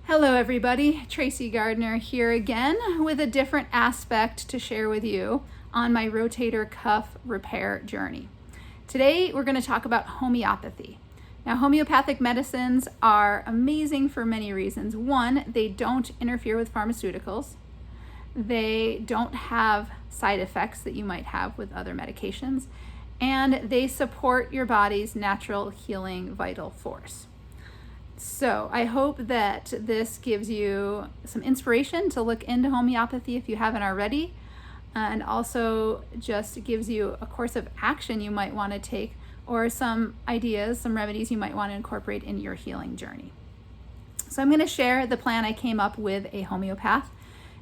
Hello everybody, Tracy Gardner here again with a different aspect to share with you on my rotator cuff repair journey. Today we're going to talk about homeopathy. Now homeopathic medicines are amazing for many reasons. One, they don't interfere with pharmaceuticals. They don't have side effects that you might have with other medications, and they support your body's natural healing vital force. So I hope that this gives you some inspiration to look into homeopathy if you haven't already, and also just gives you a course of action you might want to take, or some ideas, some remedies you might want to incorporate in your healing journey. So I'm going to share the plan I came up with a homeopath,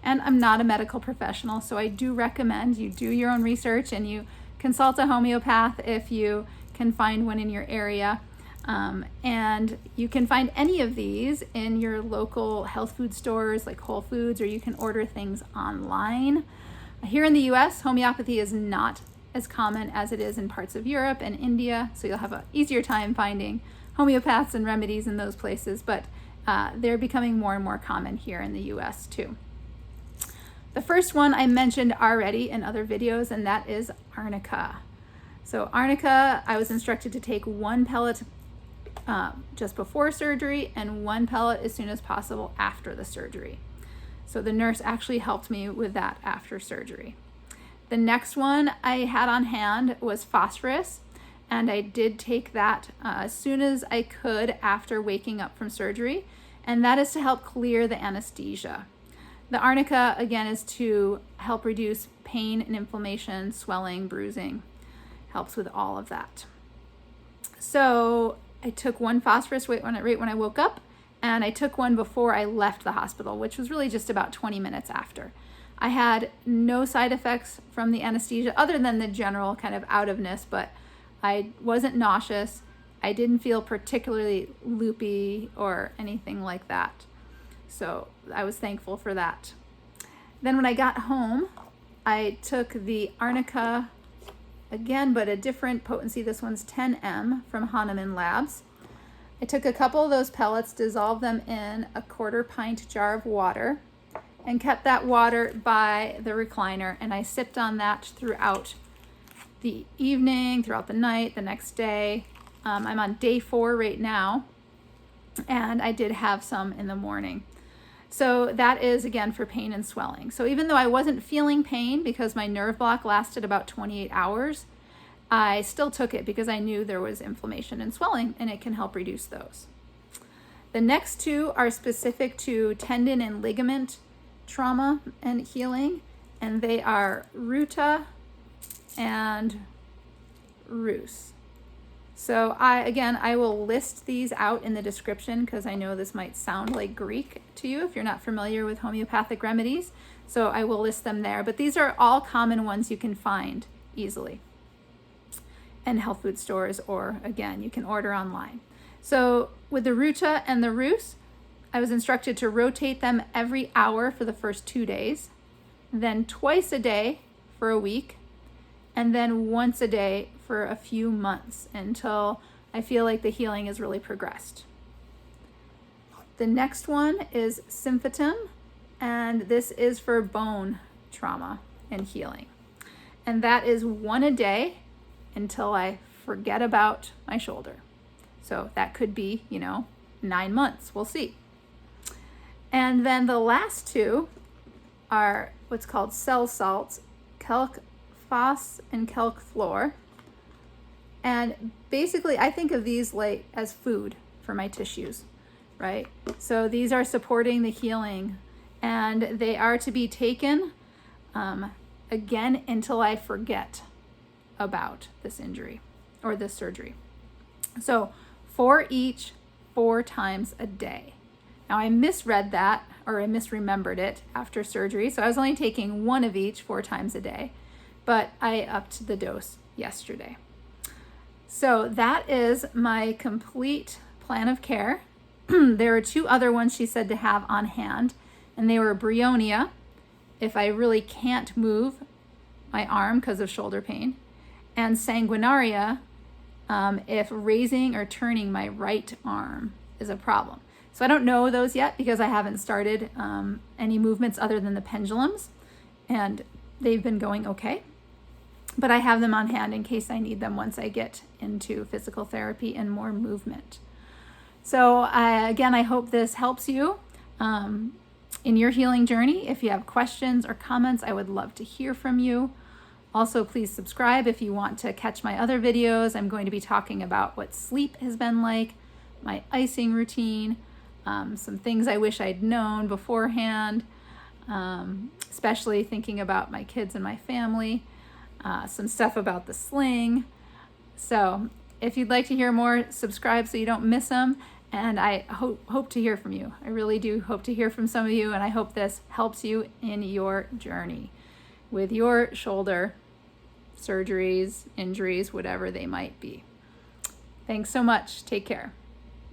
and I'm not a medical professional, so I do recommend you do your own research and you consult a homeopath if you can find one in your area. And you can find any of these in your local health food stores like Whole Foods, or you can order things online. Here in the US, homeopathy is not as common as it is in parts of Europe and India, so you'll have an easier time finding homeopaths and remedies in those places, but they're becoming more and more common here in the US too. The first one I mentioned already in other videos, and that is Arnica. So Arnica, I was instructed to take one pellet just before surgery and one pellet as soon as possible after the surgery. So the nurse actually helped me with that after surgery. The next one I had on hand was phosphorus, and I did take that as soon as I could after waking up from surgery, and that is to help clear the anesthesia. The Arnica, again, is to help reduce pain and inflammation, swelling, bruising, helps with all of that. So I took one phosphorus right when I woke up, and I took one before I left the hospital, which was really just about 20 minutes after. I had no side effects from the anesthesia other than the general kind of out-ofness, but I wasn't nauseous. I didn't feel particularly loopy or anything like that. So I was thankful for that. Then when I got home, I took the Arnica again, but a different potency. This one's 10M from Hahnemann Labs. I took a couple of those pellets, dissolved them in a 1/4 pint jar of water, and kept that water by the recliner, and I sipped on that throughout the evening, throughout the night, the next day. I'm on day 4 right now, and I did have some in the morning. So that is, again, for pain and swelling. So even though I wasn't feeling pain because my nerve block lasted about 28 hours, I still took it because I knew there was inflammation and swelling, and it can help reduce those. The next two are specific to tendon and ligament trauma and healing, and they are Ruta and Rhus. So I will list these out in the description because I know this might sound like Greek to you if you're not familiar with homeopathic remedies. So I will list them there, but these are all common ones you can find easily in health food stores, or again, you can order online. So with the Ruta and the Rhus, I was instructed to rotate them every hour for the first 2 days, then twice a day for a week, and then once a day for a few months until I feel like the healing has really progressed. The next one is Symphytum, and this is for bone trauma and healing. And that is one a day until I forget about my shoulder. So that could be, 9 months, we'll see. And then the last two are what's called cell salts, calc phos and calc fluor. And basically I think of these like as food for my tissues, right? So these are supporting the healing, and they are to be taken again until I forget about this injury or this surgery. So 4 each, 4 times a day. Now I misread that, or I misremembered it after surgery. So I was only taking 1 of each 4 times a day, but I upped the dose yesterday. So that is my complete plan of care. There are 2 other ones she said to have on hand, and they were Bryonia, if I really can't move my arm because of shoulder pain, and sanguinaria, if raising or turning my right arm is a problem. So I don't know those yet because I haven't started any movements other than the pendulums, and they've been going okay. But I have them on hand in case I need them once I get into physical therapy and more movement. So again, I hope this helps you in your healing journey. If you have questions or comments, I would love to hear from you. Also, please subscribe if you want to catch my other videos. I'm going to be talking about what sleep has been like, my icing routine, some things I wish I'd known beforehand, especially thinking about my kids and my family, some stuff about the sling. So if you'd like to hear more, subscribe so you don't miss them. And I hope to hear from you. I really do hope to hear from some of you, and I hope this helps you in your journey with your shoulder surgeries, injuries, whatever they might be. Thanks so much. Take care.